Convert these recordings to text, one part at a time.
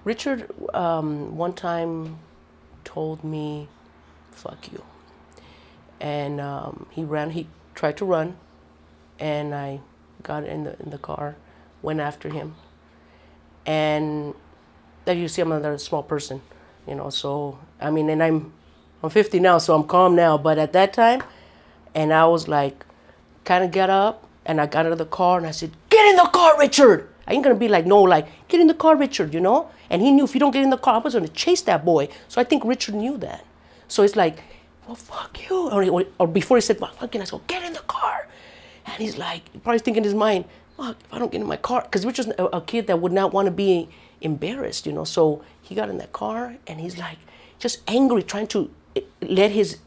Richard one time told me, "Fuck you," and he tried to run, and I got in the car, went after him, and that you see I'm another small person, you know. So I mean, and I'm 50 now, so I'm calm now. But at that time, and I was like, kind of get up, and I got out of the car, and I said, "Get in the car, Richard." I ain't gonna be like, no, like, get in the car, Richard, you know? And he knew if you don't get in the car, I was gonna chase that boy. So I think Richard knew that. So it's like, well, fuck you. Or before he said, well, fucking, I said, get in the car. And he's like, probably thinking in his mind, fuck, if I don't get in my car. Because Richard's a kid that would not want to be embarrassed, you know? So he got in that car, and he's like, just angry, trying to let his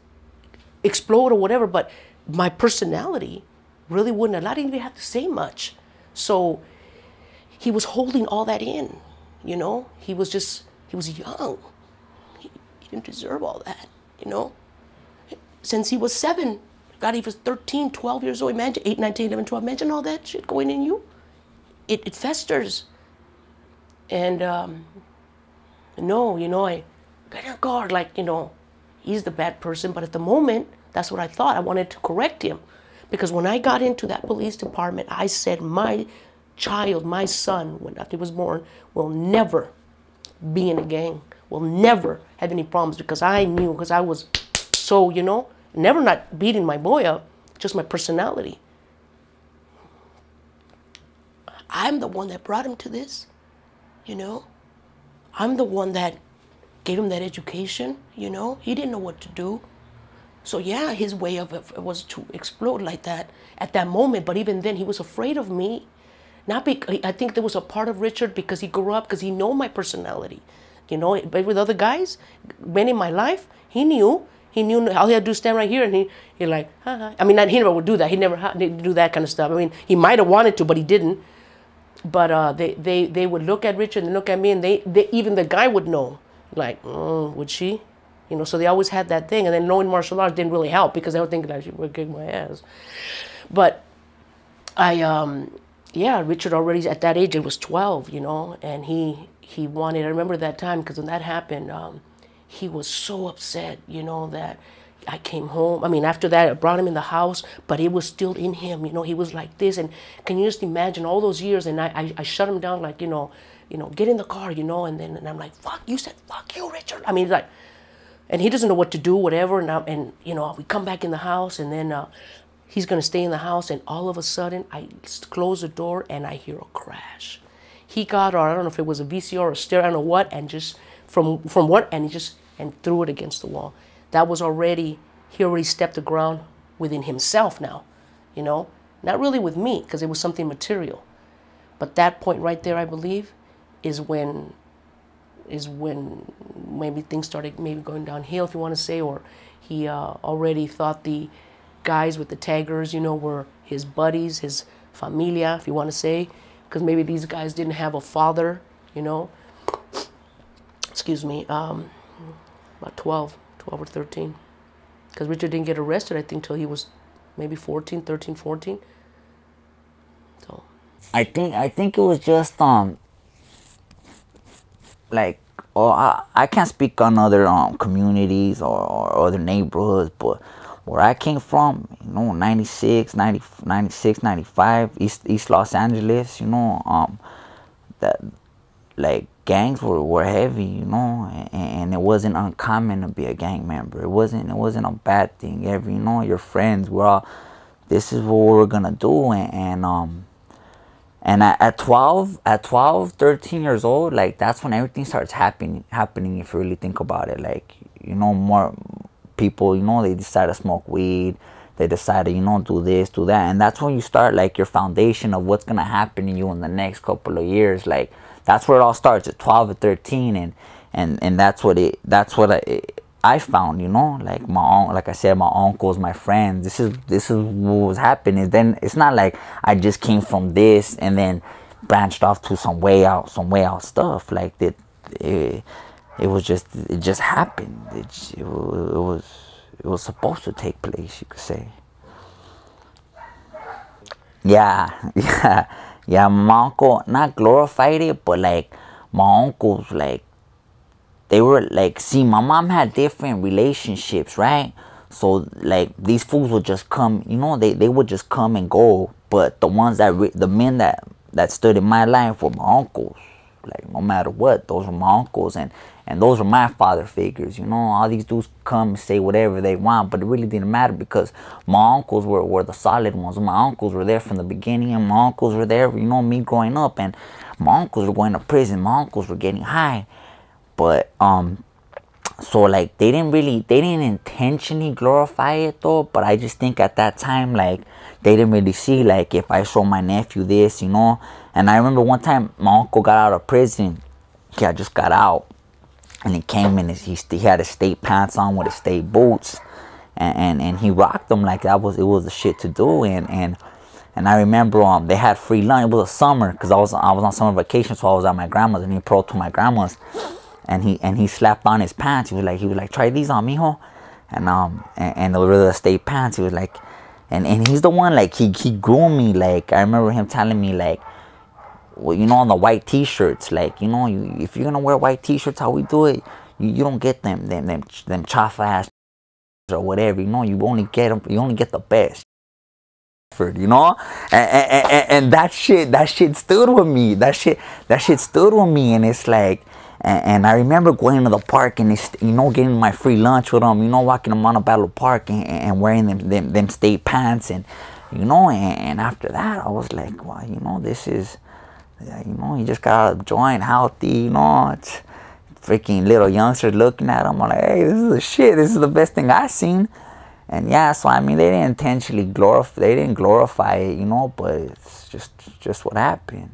explode or whatever. But my personality really wouldn't allow. I didn't even have to say much. So he was holding all that in, you know? He was young. He didn't deserve all that, you know? Since he was 7, God, he was 13, 12 years old. Imagine 8, 9, 10, 11, 12. Imagine all that shit going in you. It festers. And no, you know, I got on guard, like, you know, he's the bad person. But at the moment, that's what I thought. I wanted to correct him. Because when I got into that police department, I said, my child, my son, when after he was born, will never be in a gang, will never have any problems, because I knew, because I was so, you know, never not beating my boy up, just my personality. I'm the one that brought him to this, you know. I'm the one that gave him that education, you know. He didn't know what to do. So yeah, his way of it was to explode like that at that moment. But even then, he was afraid of me. Not because, I think there was a part of Richard because he grew up, because he knew my personality, you know. But with other guys, men in my life, he knew all he had to do is stand right here, and he like, haha. I mean, he never would do that. He never did do that kind of stuff. I mean, he might have wanted to, but he didn't. But they would look at Richard and look at me, and they even the guy would know, like, would she? You know, so they always had that thing. And then knowing martial arts didn't really help, because they were thinking that she would kick my ass. But yeah, Richard already at that age, it was 12, you know, and he wanted, I remember that time, because when that happened, he was so upset, you know, that I came home. I mean, after that, I brought him in the house, but it was still in him, you know. He was like this, and can you just imagine all those years? And I shut him down, like, you know, get in the car, you know, and I'm like, fuck, you said, fuck you, Richard. I mean, like, and he doesn't know what to do, whatever, and you know, we come back in the house, and then he's gonna stay in the house, and all of a sudden, I close the door, and I hear a crash. He got, or I don't know if it was a VCR or a stereo, I don't know what, and just from what, and he just threw it against the wall. That was already, he already stepped the ground within himself now, you know, not really with me, because it was something material. But that point right there, I believe, is when maybe things started maybe going downhill, if you want to say, or he already thought the guys with the taggers, you know, were his buddies, his familia, if you want to say, because maybe these guys didn't have a father, you know. Excuse me, about 12 or 13. Because Richard didn't get arrested, I think, till he was maybe 14, 13, 14. So I think it was just like, I can't speak on other communities or other neighborhoods, but where I came from, you know, 96, 95, East Los Angeles, you know, that, like, gangs were heavy, you know, and it wasn't uncommon to be a gang member. It wasn't a bad thing. You know, your friends were all, this is what we're gonna do, and at 12, 13 years old, like, that's when everything starts happening, if you really think about it. Like, you know, more people, you know, they decide to smoke weed, they decide to, you know, do this, do that, and that's when you start, like, your foundation of what's gonna happen to you in the next couple of years. Like, that's where it all starts, at 12 or 13, and that's what I found, you know, like like I said, my uncles, my friends, this is what was happening. Then it's not like I just came from this and then branched off to some way out stuff. Like, it just happened. It was supposed to take place, you could say. Yeah. My uncle not glorified it, but like my uncles, like, they were like, see, my mom had different relationships, right? So like these fools would just come, you know, they would just come and go. But the ones the men that stood in my life were my uncles. Like, no matter what, those were my uncles, and those were my father figures. You know, all these dudes come and say whatever they want, but it really didn't matter because my uncles were the solid ones. My uncles were there from the beginning, and my uncles were there, you know, me growing up, and my uncles were going to prison. My uncles were getting high. But so like they didn't intentionally glorify it though, but I just think at that time, like, they didn't really see, like, if I show my nephew this, you know. And I remember one time my uncle got out of prison. He had just got out, and he came in, he had his state pants on with his state boots, and he rocked them like it was the shit to do. And I remember they had free lunch. It was a summer because I was on summer vacation, so I was at my grandma's, and he pulled to my grandma's. And he slapped on his pants. He was like, try these on, mijo. And they were the state pants. He was like, and he's the one, like, he groomed me. Like, I remember him telling me, like, well, you know, on the white t-shirts, like, you know, if you're gonna wear white t-shirts, how we do it, you don't get them chafa ass or whatever. You know, you only get the best. You know, and that shit stood with me. That shit stood with me, and it's like. And I remember going to the park and, you know, getting my free lunch with them, you know, walking to Montebello Park and wearing them state pants, and, you know, and after that I was like, well, you know, this is, you know, you just got a joint, healthy, you know, it's freaking little youngsters looking at them. I'm like, hey, this is the shit, this is the best thing I've seen. And yeah, so I mean, they didn't intentionally glorify it, you know, but it's just what happened.